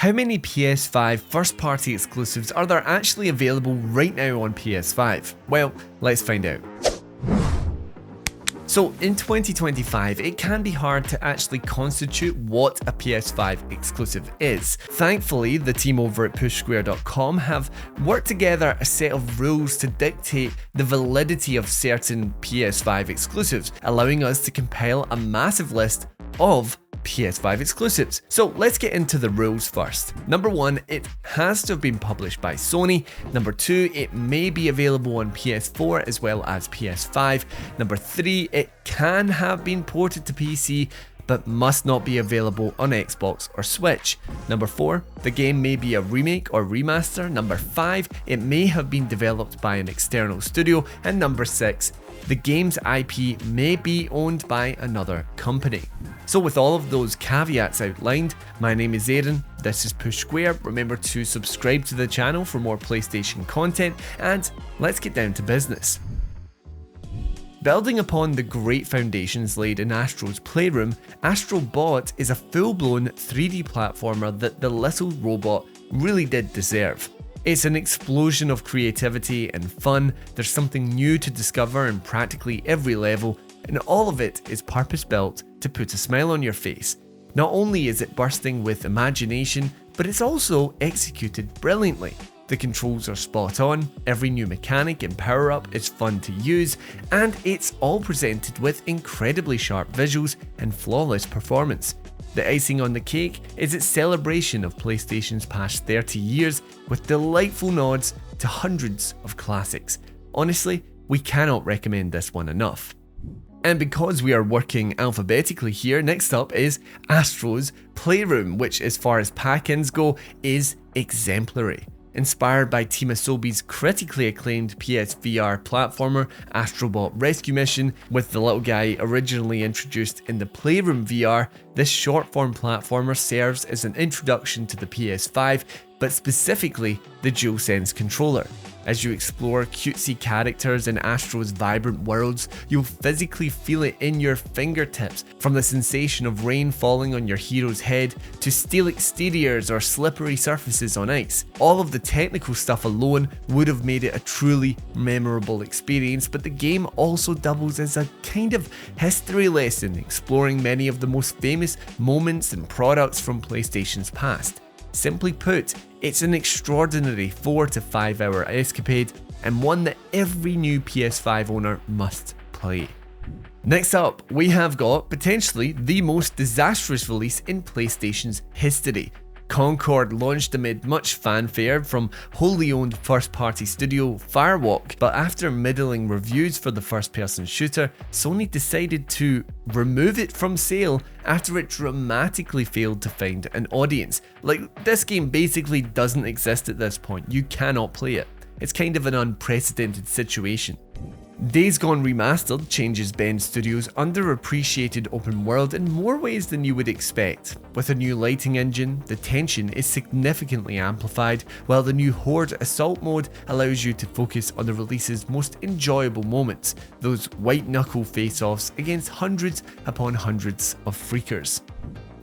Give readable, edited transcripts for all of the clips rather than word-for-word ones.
how many PS5 first-party exclusives are there actually available right now on PS5? Well, let's find out. So in 2025, it can be hard to actually constitute what a PS5 exclusive is. Thankfully, the team over at pushsquare.com have worked together a set of rules to dictate the validity of certain PS5 exclusives, allowing us to compile a massive list of PS5 exclusives. So let's get into the rules first. Number 1, it has to have been published by Sony. Number 2, it may be available on PS4 as well as PS5. Number 3, it can have been ported to PC but must not be available on Xbox or Switch. Number 4, the game may be a remake or remaster. Number 5, it may have been developed by an external studio. And number 6, the game's IP may be owned by another company. So with all of those caveats outlined, my name is Aaron, this is Push Square. Remember to subscribe to the channel for more PlayStation content, and let's get down to business. Building upon the great foundations laid in Astro's Playroom, Astro Bot is a full-blown 3D platformer that the little robot really did deserve. It's an explosion of creativity and fun. There's something new to discover in practically every level, and all of it is purpose-built to put a smile on your face. Not only is it bursting with imagination, but it's also executed brilliantly. The controls are spot on, every new mechanic and power-up is fun to use, and it's all presented with incredibly sharp visuals and flawless performance. The icing on the cake is its celebration of PlayStation's past 30 years with delightful nods to hundreds of classics. Honestly, we cannot recommend this one enough. And because we are working alphabetically here, next up is Astro's Playroom, which as far as pack-ins go is exemplary. Inspired by Team Asobi's critically acclaimed PSVR platformer Astro Bot Rescue Mission, with the little guy originally introduced in the Playroom VR, this short-form platformer serves as an introduction to the PS5, but specifically the DualSense controller. As you explore cutesy characters in Astro's vibrant worlds, you'll physically feel it in your fingertips, from the sensation of rain falling on your hero's head to steel exteriors or slippery surfaces on ice. All of the technical stuff alone would have made it a truly memorable experience, but the game also doubles as a kind of history lesson, exploring many of the most famous moments and products from PlayStation's past. Simply put, it's an extraordinary 4 to 5 hour escapade, and one that every new PS5 owner must play. Next up, we have got potentially the most disastrous release in PlayStation's history. Concord launched amid much fanfare from wholly owned first-party studio Firewall, but after middling reviews for the first-person shooter, Sony decided to remove it from sale after it dramatically failed to find an audience. Like, this game basically doesn't exist at this point, you cannot play it. It's kind of an unprecedented situation. Days Gone Remastered changes Bend Studios' underappreciated open world in more ways than you would expect. With a new lighting engine, the tension is significantly amplified, while the new Horde Assault mode allows you to focus on the release's most enjoyable moments, those white-knuckle face-offs against hundreds upon hundreds of freakers.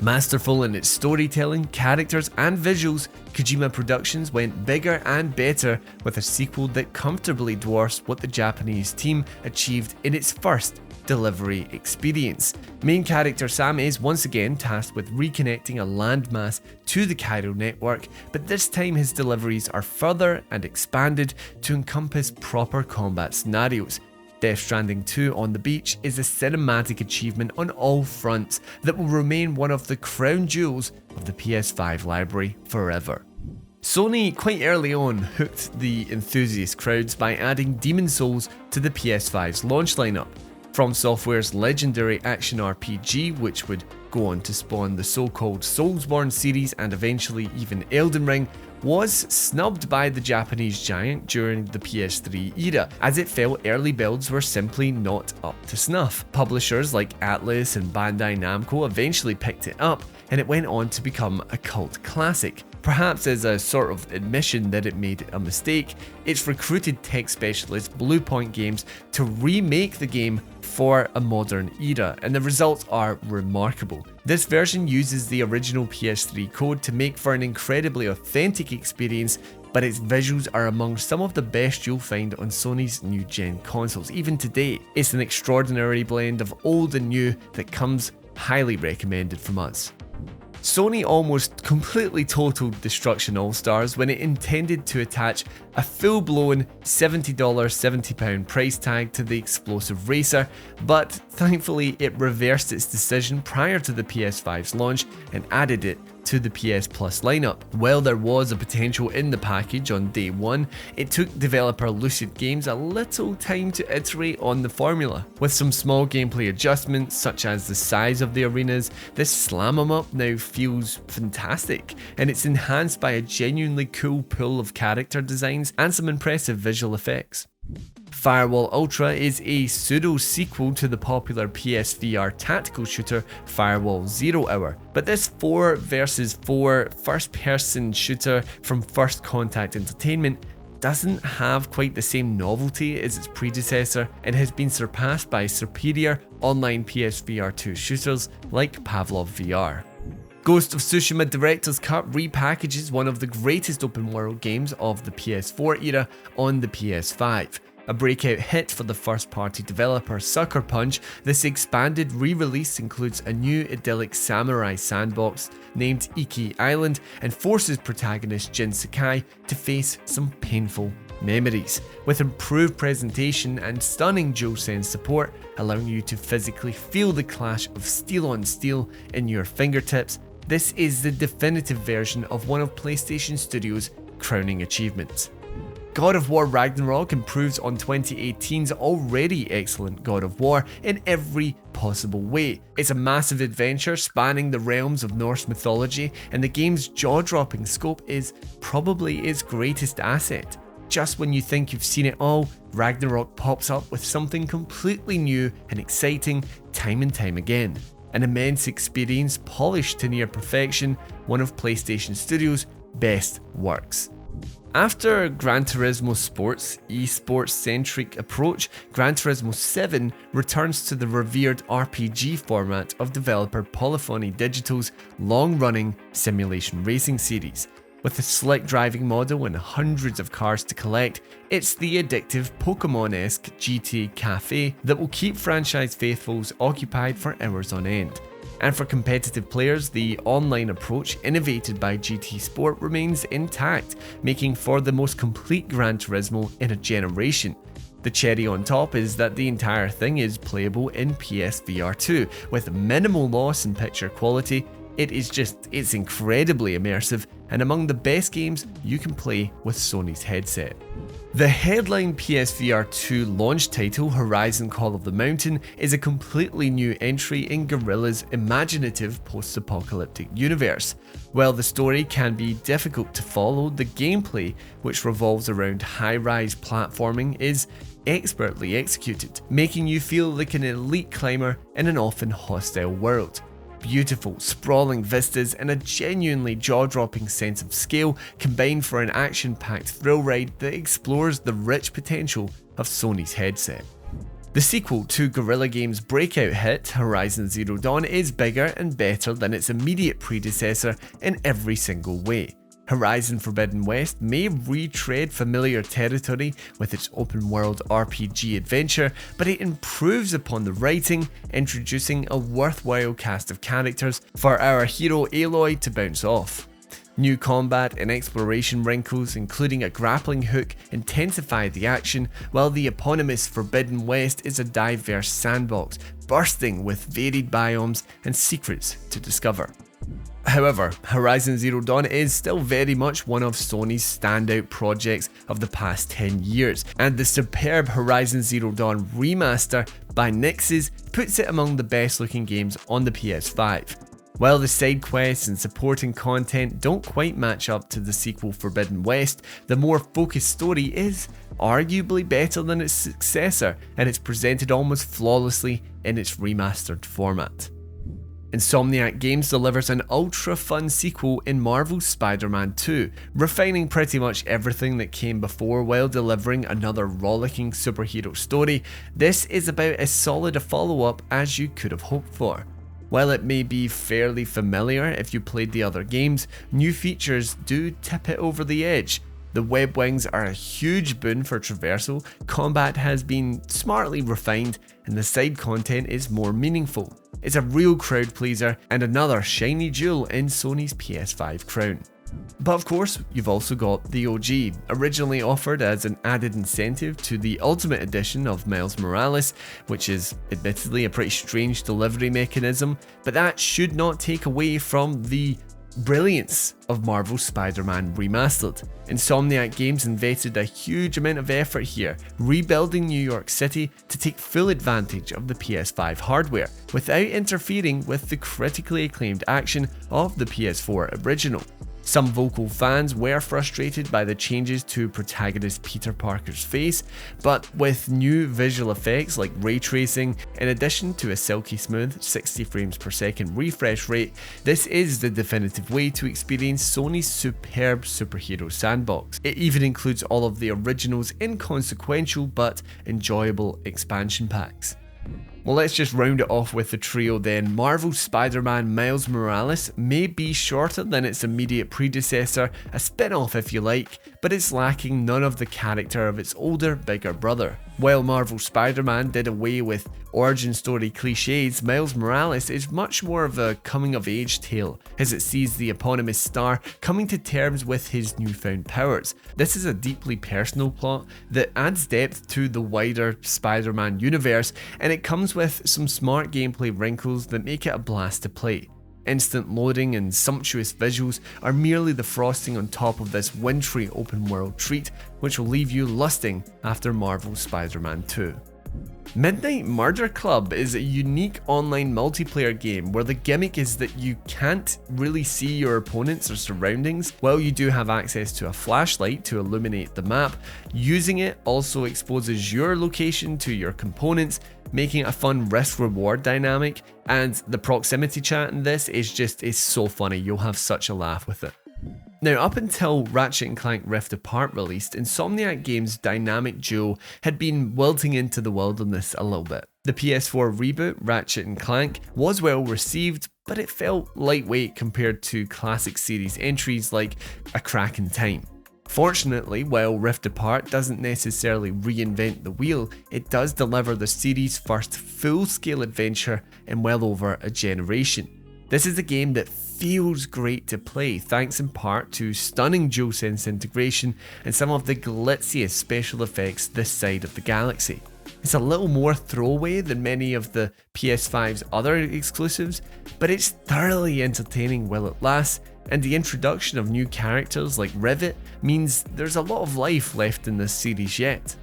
Masterful in its storytelling, characters and visuals, Kojima Productions went bigger and better with a sequel that comfortably dwarfs what the Japanese team achieved in its first delivery experience. Main character Sam is once again tasked with reconnecting a landmass to the Cairo network, but this time his deliveries are further and expanded to encompass proper combat scenarios. Death Stranding 2 on the beach is a cinematic achievement on all fronts that will remain one of the crown jewels of the PS5 library forever. Sony quite early on hooked the enthusiast crowds by adding Demon Souls to the PS5's launch lineup. From Software's legendary action RPG, which would go on to spawn the so-called Soulsborne series and eventually even Elden Ring, was snubbed by the Japanese giant during the PS3 era, as it felt early builds were simply not up to snuff. Publishers like Atlus and Bandai Namco eventually picked it up, and it went on to become a cult classic. Perhaps as a sort of admission that it made a mistake, it's recruited tech specialist Bluepoint Games to remake the game for a modern era, and the results are remarkable. This version uses the original PS3 code to make for an incredibly authentic experience, but its visuals are among some of the best you'll find on Sony's new gen consoles, even today. It's an extraordinary blend of old and new that comes highly recommended from us. Sony almost completely totaled Destruction Allstars when it intended to attach a full-blown $70, £70 price tag to the explosive racer, but thankfully it reversed its decision prior to the PS5's launch and added it to the PS Plus lineup. While there was a potential in the package on day one, it took developer Lucid Games a little time to iterate on the formula. With some small gameplay adjustments, such as the size of the arenas, this slam 'em up now feels fantastic, and it's enhanced by a genuinely cool pool of character designs and some impressive visual effects. Firewall Ultra is a pseudo-sequel to the popular PSVR tactical shooter Firewall 0 Hour, but this 4 vs 4 first-person shooter from First Contact Entertainment doesn't have quite the same novelty as its predecessor and has been surpassed by superior online PSVR 2 shooters like Pavlov VR. Ghost of Tsushima Director's Cut repackages one of the greatest open world games of the PS4 era on the PS5. A breakout hit for the first-party developer Sucker Punch, this expanded re-release includes a new idyllic samurai sandbox named Iki Island and forces protagonist Jin Sakai to face some painful memories. With improved presentation and stunning DualSense support, allowing you to physically feel the clash of steel on steel in your fingertips, this is the definitive version of one of PlayStation Studios' crowning achievements. God of War Ragnarok improves on 2018's already excellent God of War in every possible way. It's a massive adventure spanning the realms of Norse mythology, and the game's jaw-dropping scope is probably its greatest asset. Just when you think you've seen it all, Ragnarok pops up with something completely new and exciting time and time again. An immense experience polished to near perfection, one of PlayStation Studios' best works. After Gran Turismo Sports' esports-centric approach, Gran Turismo 7 returns to the revered RPG format of developer Polyphony Digital's long-running simulation racing series. With a slick driving model and hundreds of cars to collect, it's the addictive Pokemon-esque GTA Cafe that will keep franchise faithfuls occupied for hours on end. And for competitive players, the online approach innovated by GT Sport remains intact, making for the most complete Gran Turismo in a generation. The cherry on top is that the entire thing is playable in PSVR 2, with minimal loss in picture quality. It's incredibly immersive and among the best games you can play with Sony's headset. The headline PSVR 2 launch title, Horizon Call of the Mountain, is a completely new entry in Guerrilla's imaginative post-apocalyptic universe. While the story can be difficult to follow, the gameplay, which revolves around high-rise platforming, is expertly executed, making you feel like an elite climber in an often hostile world. Beautiful, sprawling vistas and a genuinely jaw-dropping sense of scale combine for an action-packed thrill ride that explores the rich potential of Sony's headset. The sequel to Guerrilla Games' breakout hit, Horizon Zero Dawn, is bigger and better than its immediate predecessor in every single way. Horizon Forbidden West may retread familiar territory with its open-world RPG adventure, but it improves upon the writing, introducing a worthwhile cast of characters for our hero Aloy to bounce off. New combat and exploration wrinkles, including a grappling hook, intensify the action, while the eponymous Forbidden West is a diverse sandbox, bursting with varied biomes and secrets to discover. However, Horizon Zero Dawn is still very much one of Sony's standout projects of the past 10 years, and the superb Horizon Zero Dawn remaster by Nixxes puts it among the best looking games on the PS5. While the side quests and supporting content don't quite match up to the sequel Forbidden West, the more focused story is arguably better than its successor, and it's presented almost flawlessly in its remastered format. Insomniac Games delivers an ultra-fun sequel in Marvel's Spider-Man 2, refining pretty much everything that came before while delivering another rollicking superhero story. This is about as solid a follow-up as you could have hoped for. While it may be fairly familiar if you played the other games, new features do tip it over the edge. The web wings are a huge boon for traversal, combat has been smartly refined, and the side content is more meaningful. It's a real crowd pleaser and another shiny jewel in Sony's PS5 crown. But of course, you've also got the OG, originally offered as an added incentive to the Ultimate Edition of Miles Morales, which is admittedly a pretty strange delivery mechanism, but that should not take away from the brilliance of Marvel's Spider-Man Remastered. Insomniac Games invested a huge amount of effort here, rebuilding New York City to take full advantage of the PS5 hardware, without interfering with the critically acclaimed action of the PS4 original. Some vocal fans were frustrated by the changes to protagonist Peter Parker's face, but with new visual effects like ray tracing, in addition to a silky smooth 60 frames per second refresh rate, this is the definitive way to experience Sony's superb superhero sandbox. It even includes all of the original's inconsequential but enjoyable expansion packs. Well, let's just round it off with the trio then. Marvel's Spider-Man Miles Morales may be shorter than its immediate predecessor, a spin-off if you like, but it's lacking none of the character of its older, bigger brother. While Marvel's Spider-Man did away with origin story cliches, Miles Morales is much more of a coming-of-age tale, as it sees the eponymous star coming to terms with his newfound powers. This is a deeply personal plot that adds depth to the wider Spider-Man universe, and it comes with some smart gameplay wrinkles that make it a blast to play. Instant loading and sumptuous visuals are merely the frosting on top of this wintry open world treat, which will leave you lusting after Marvel's Spider-Man 2. Midnight Murder Club is a unique online multiplayer game where the gimmick is that you can't really see your opponents or surroundings. While you do have access to a flashlight to illuminate the map, using it also exposes your location to your components, making it a fun risk-reward dynamic, and the proximity chat in this is so funny, you'll have such a laugh with it. Now, up until Ratchet & Clank Rift Apart released, Insomniac Games' dynamic duo had been wilting into the wilderness a little bit. The PS4 reboot, Ratchet & Clank, was well received, but it felt lightweight compared to classic series entries like A Crack in Time. Fortunately, while Rift Apart doesn't necessarily reinvent the wheel, it does deliver the series' first full-scale adventure in well over a generation. This is a game that feels great to play, thanks in part to stunning DualSense integration and some of the glitziest special effects this side of the galaxy. It's a little more throwaway than many of the PS5's other exclusives, but it's thoroughly entertaining while it lasts, and the introduction of new characters like Rivet means there's a lot of life left in this series yet.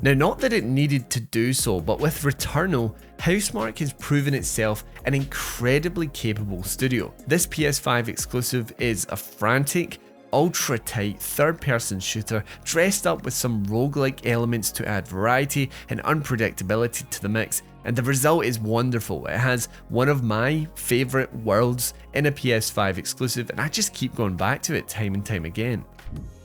Now, not that it needed to do so, but with Returnal, Housemarque has proven itself an incredibly capable studio. This PS5 exclusive is a frantic, ultra-tight third-person shooter dressed up with some roguelike elements to add variety and unpredictability to the mix, and the result is wonderful. It has one of my favourite worlds in a PS5 exclusive, and I just keep going back to it time and time again.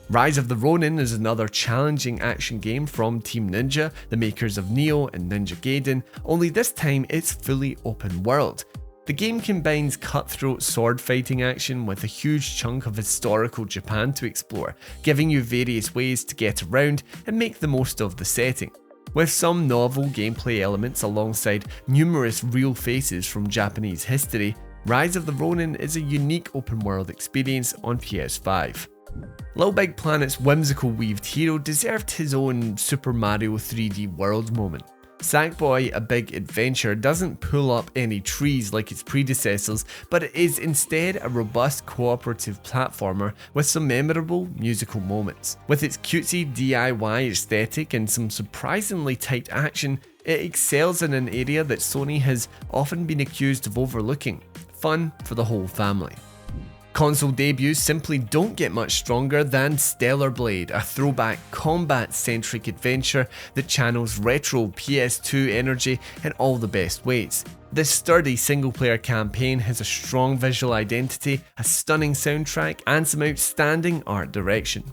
Rise of the Ronin is another challenging action game from Team Ninja, the makers of Nioh and Ninja Gaiden, only this time it's fully open world. The game combines cutthroat sword fighting action with a huge chunk of historical Japan to explore, giving you various ways to get around and make the most of the setting. With some novel gameplay elements alongside numerous real faces from Japanese history, Rise of the Ronin is a unique open world experience on PS5. Little Big Planet's whimsical weaved hero deserved his own Super Mario 3D World moment. Sackboy: A Big Adventure doesn't pull up any trees like its predecessors, but it is instead a robust cooperative platformer with some memorable musical moments. With its cutesy DIY aesthetic and some surprisingly tight action, it excels in an area that Sony has often been accused of overlooking. Fun for the whole family. Console debuts simply don't get much stronger than Stellar Blade, a throwback combat-centric adventure that channels retro PS2 energy in all the best ways. This sturdy single-player campaign has a strong visual identity, a stunning soundtrack, and some outstanding art direction.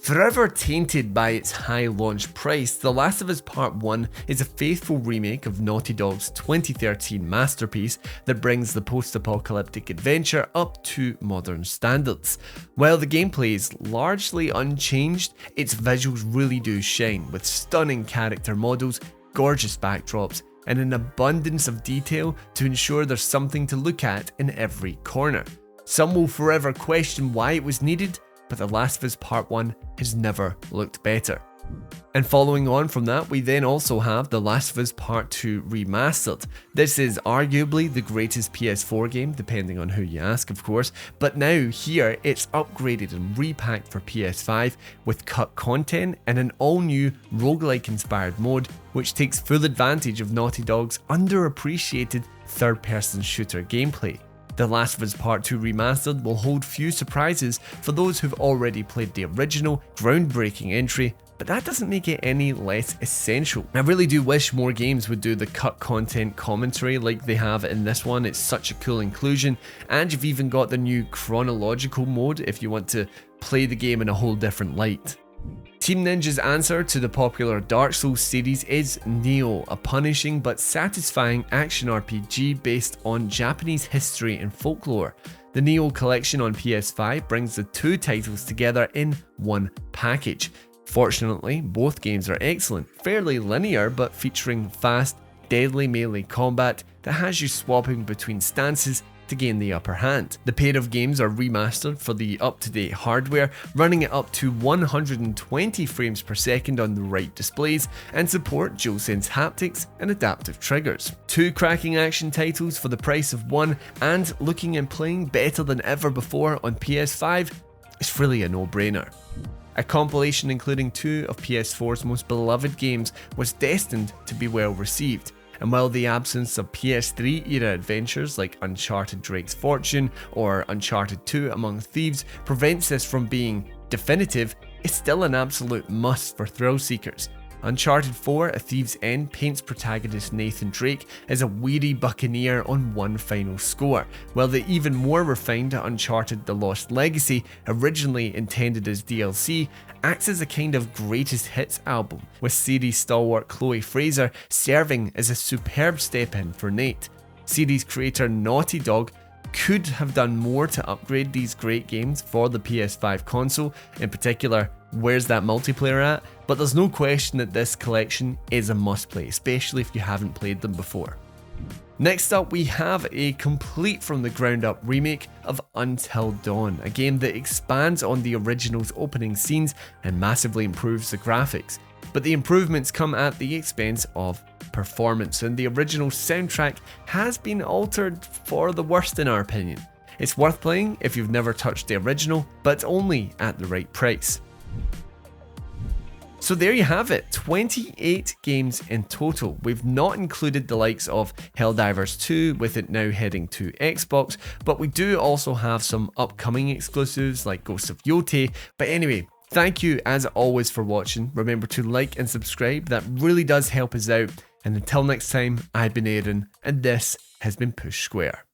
Forever tainted by its high launch price, The Last of Us Part 1 is a faithful remake of Naughty Dog's 2013 masterpiece that brings the post-apocalyptic adventure up to modern standards. While the gameplay is largely unchanged, its visuals really do shine, with stunning character models, gorgeous backdrops, and an abundance of detail to ensure there's something to look at in every corner. Some will forever question why it was needed, but The Last of Us Part 1 has never looked better. And following on from that, we then also have The Last of Us Part 2 Remastered. This is arguably the greatest PS4 game, depending on who you ask of course, but now here it's upgraded and repacked for PS5 with cut content and an all-new roguelike inspired mode which takes full advantage of Naughty Dog's underappreciated third-person shooter gameplay. The Last of Us Part 2 Remastered will hold few surprises for those who've already played the original, groundbreaking entry, but that doesn't make it any less essential. I really do wish more games would do the cut content commentary like they have in this one. It's such a cool inclusion, and you've even got the new chronological mode if you want to play the game in a whole different light. Team Ninja's answer to the popular Dark Souls series is Nioh, a punishing but satisfying action RPG based on Japanese history and folklore. The Nioh Collection on PS5 brings the two titles together in one package. Fortunately, both games are excellent, fairly linear but featuring fast, deadly melee combat that has you swapping between stances to gain the upper hand. The pair of games are remastered for the up-to-date hardware, running it up to 120 frames per second on the right displays, and support DualSense haptics and adaptive triggers. Two cracking action titles for the price of one, and looking and playing better than ever before on PS5, it's really a no-brainer. A compilation including two of PS4's most beloved games was destined to be well received. And while the absence of PS3 era adventures like Uncharted Drake's Fortune or Uncharted 2 Among Thieves prevents this from being definitive, it's still an absolute must for thrill seekers. Uncharted 4 A Thief's End paints protagonist Nathan Drake as a weary buccaneer on one final score, while the even more refined Uncharted The Lost Legacy, originally intended as DLC, acts as a kind of greatest hits album, with series stalwart Chloe Fraser serving as a superb step-in for Nate. Series creator Naughty Dog could have done more to upgrade these great games for the PS5 console, in particular, where's that multiplayer at? But there's no question that this collection is a must-play, especially if you haven't played them before. Next up, we have a complete from the ground up remake of Until Dawn, a game that expands on the original's opening scenes and massively improves the graphics. But the improvements come at the expense of performance, and the original soundtrack has been altered for the worst in our opinion. It's worth playing if you've never touched the original, but only at the right price. So there you have it, 28 games in total. We've not included the likes of Helldivers 2, with it now heading to Xbox, but we do also have some upcoming exclusives like Ghost of Yotei. But anyway, thank you as always for watching. Remember to like and subscribe, that really does help us out. And until next time, I've been Aaron, and this has been Push Square.